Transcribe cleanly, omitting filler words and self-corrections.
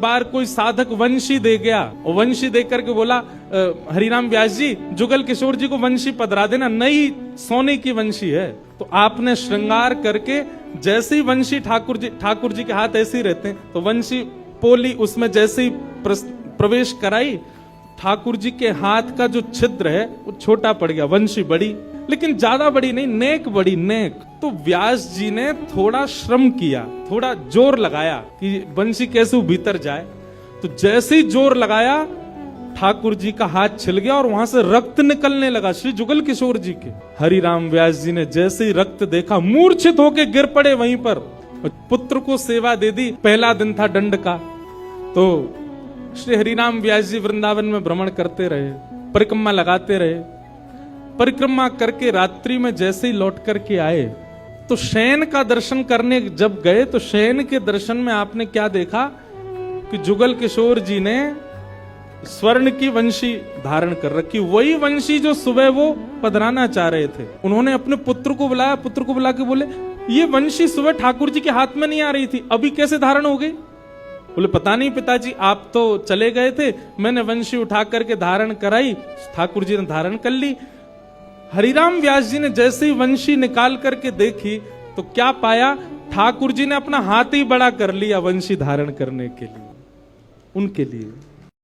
बार कोई साधक वंशी दे गया और वंशी दे करके बोला हरिराम व्यास जी जुगल किशोर जी को वंशी पधरा देना, नई सोने की वंशी है। तो आपने श्रृंगार करके जैसे ही वंशी ठाकुर जी के हाथ ऐसे ही रहते हैं, तो वंशी पोली उसमें जैसे ही प्रवेश कराई, ठाकुर जी के हाथ का जो छिद्र है वो छोटा पड़ गया, वंशी बड़ी, लेकिन ज्यादा बड़ी नहीं, नेक बड़ी, नेक। तो व्यास जी ने थोड़ा श्रम किया, थोड़ा जोर लगाया कि वंशी कैसे भीतर जाए। तो जैसे ही जोर लगाया ठाकुर जी का हाथ छिल गया और वहां से रक्त निकलने लगा श्री जुगल किशोर जी के। हरिराम व्यास जी ने जैसे ही रक्त देखा मूर्छित होके गिर पड़े वहीं पर। पुत्र को सेवा दे दी, पहला दिन था दंड का। तो श्री हरिराम व्यास जी वृंदावन में भ्रमण करते रहे, परिक्रमा लगाते रहे। परिक्रमा करके रात्रि में जैसे ही लौट करके आए तो शयन का दर्शन करने जब गए तो शयन के दर्शन में आपने क्या देखा कि जुगल किशोर जी ने स्वर्ण की वंशी धारण कर रखी, वही वंशी जो सुबह वो पधराना चाह रहे थे। उन्होंने अपने पुत्र को बुलाया, पुत्र को बुला के बोले ये वंशी सुबह ठाकुर जी के हाथ में नहीं आ रही थी, अभी कैसे धारण हो गई? बोले पता नहीं पिताजी, आप तो चले गए थे, मैंने वंशी उठा करके धारण कराई, ठाकुर जी ने धारण कर ली। हरिराम व्यास जी ने जैसे ही वंशी निकाल करके देखी तो क्या पाया, ठाकुर जी ने अपना हाथ ही बड़ा कर लिया वंशी धारण करने के लिए, उनके लिए।